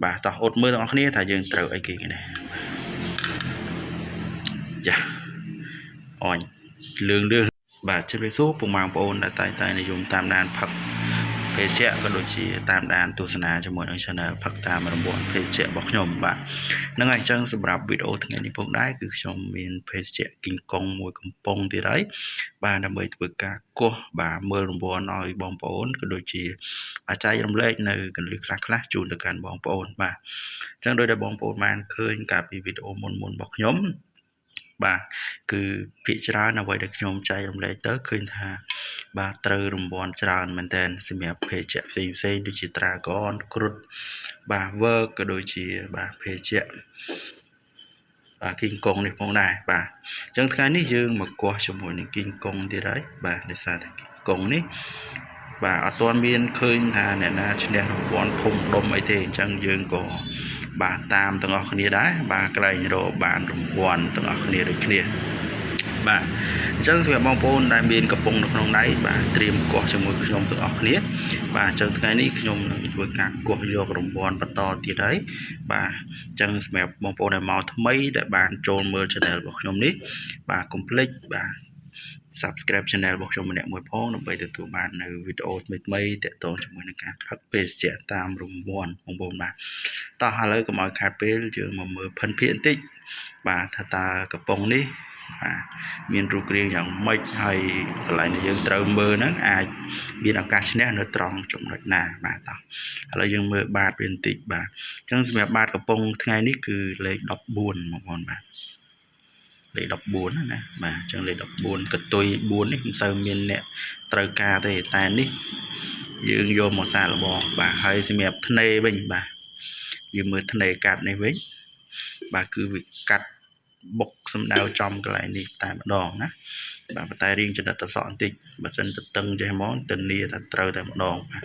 បាទតោះអត់មើលទាំងអស់គ្នាថាយើងត្រូវអីគេនេះចាអញលឿងបាទជម្រាបសួរពុកម៉ែបងប្អូនដែលតែនិយមតាមដានផឹកភេសជ្ជៈក៏ដូចជាតាមដានទស្សនាជាមួយនឹង Channel ផឹកតាមរង្វាន់ភេសជ្ជៈរបស់ខ្ញុំបាទហ្នឹងហើយអញ្ចឹងសម្រាប់វីដេអូថ្ងៃនេះផងដែរគឺខ្ញុំមានភេសជ្ជៈគីងកុងមួយកំប៉ុងទៀតហើយបាទដើម្បីធ្វើការគោះបាទមើលរង្វាន់ឲ្យបងប្អូនក៏ដូចជាចែករំលែកនៅកន្លឹះខ្លះជូនទៅកាន់បងប្អូនបាទអញ្ចឹងដោយដែលបងប្អូនបានឃើញកាលពីវីដេអូមុនរបស់ខ្ញុំបាទគឺភាគច្រើនអ្វីដែលខ្ញុំចែករំលែកទៅឃើញថាបាទត្រូវរង្វាន់ច្រើនមែនតើសម្រាប់ភេសជ្ជៈផ្សេងដូចជា Dragon គ្រុតបាទ Work ក៏ដូចជាបាទភេសជ្ជៈបាទគីងកុងនេះផងដែរបាទអញ្ចឹងថ្ងៃនេះយើងមកគោះជាមួយនឹងគីងកុងទៀតហើយបាទដោយសារតែគីងកុងនេះបាទអត់ទាន់មានឃើញថាអ្នកណាឈ្នះរង្វាន់ធំដុំអីទេអញ្ចឹងយើងក៏បាទតាមទាំងអស់គ្នាដែរបាទក្រែងរកបានរង្វាន់ទាំងអស់គ្នាដូចគ្នាបាទអញ្ចឹងសម្រាប់បងប្អូនដែលមានកំប៉ុងនៅក្នុងដៃបាទត្រៀមគោះជាមួយខ្ញុំទាំងអស់គ្នាបាទអញ្ចឹងថ្ងៃនេះខ្ញុំនឹងធ្វើការគោះយករង្វាន់បន្តទៀតហើយបាទអញ្ចឹងសម្រាប់បងប្អូនដែលមកថ្មីដែលបានចូលមើល Channel របស់ខ្ញុំនេះបាទកុំភ្លេចបាទ Subscribe Channel របស់ខ្ញុំម្នាក់មួយផងដើម្បីទទួលបាននៅវីដេអូថ្មីៗទាក់ទងជាមួយនឹងការផឹកភេសជ្ជៈតាមរង្វាន់បងប្អូនបាទតោះឥឡូវកុំឲ្យខាតពេលយើងមកមើលភិនភាគបន្តិចបាទថាតើកំប៉ុងនេះបាទមានរូបរាងយ៉ាងម៉េចហើយកន្លែងដែលយើងត្រូវមើលហ្នឹងអាចមានឱកាសឈ្នះនៅត្រង់ចំណុចណាបាទតោះឥឡូវយើងមើលបាតវាបន្តិចបាទអញ្ចឹងសម្រាប់បាតកំប៉ុងថ្ងៃនេះគឺលេខ14បងប្អូនបាទលេខ14ណាបាទអញ្ចឹងលេខ14កតុយ4នេះមិនសូវមានអ្នកត្រូវការទេតែនេះយើងយកមកសាកល្បងបាទហើយសម្រាប់ធ្នេវិញបាទយើងមើលធ្នេកាត់នេះវិញបាទគឺវាកាត់បុកសម្ដៅចំកន្លែងនេះតែម្ដងណាបាទតែរៀងចំណិតតសក់បន្តិចបើសិនទៅតឹងចេះហ្មងទៅនីថាត្រូវតែម្ដងបាទ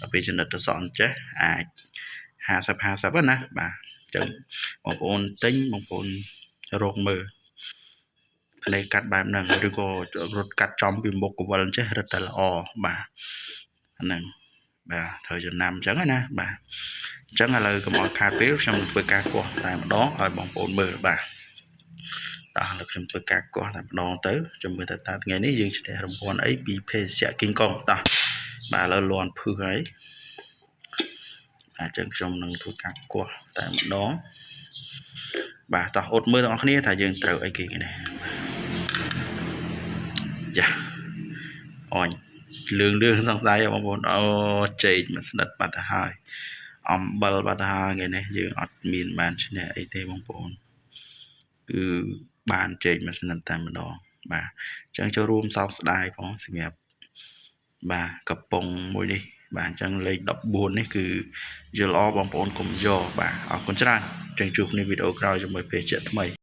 ដល់ពេលចំណិតតសក់ចេះអាច50 ណាបាទអញ្ចឹងបងប្អូនទិញបងប្អូនរកមើលផ្លេកាត់បែបហ្នឹងឬក៏រត់កាត់ចំពីមុខកវលចេះរឹតតែល្អបាទហ្នឹងបាទត្រូវចំណាំអញ្ចឹងណាបាទអញ្ចឹងឥឡូវកុំឲ្យខាតពេលខ្ញុំនឹងធ្វើការគោះតែម្ដងឲ្យបងប្អូនមើលបាទតោះឥឡូវខ្ញុំធ្វើការគោះតែម្ដងទៅខ្ញុំមើលតើថ្ងៃនេះយើងឈ្នះរង្វាន់អីពីភេសជ្ជៈគីងកុងតោះបាទឥឡូវលាន់ភឹសហើយអញ្ចឹងខ្ញុំនឹងធ្វើការគោះតែម្ដងបាទតោះអត់មើលទាំងអស់គ្នាថាយើងត្រូវអីគេនេះចាអញលឿងសង្ស័យបងប្អូនអូចេកមកស្និតបាត់ទៅហើយអំបិលបាត់ទៅហើយថ្ងៃនេះយើងអត់មានបានឈ្នះអីទេបងប្អូនគឺបានចេកមកស្និតតែម្ដងបាទអញ្ចឹងចូលរួមសោកស្ដាយផងសម្រាប់បាទកំប៉ុងមួយនេះបាទអញ្ចឹងលេខ14នេះគឺយល់ល្អបងប្អូនកុំយកបាទអរគុណច្រើនចឹងជួបគ្នាវីដេអូក្រោយជាមួយភេសជ្ជៈថ្មី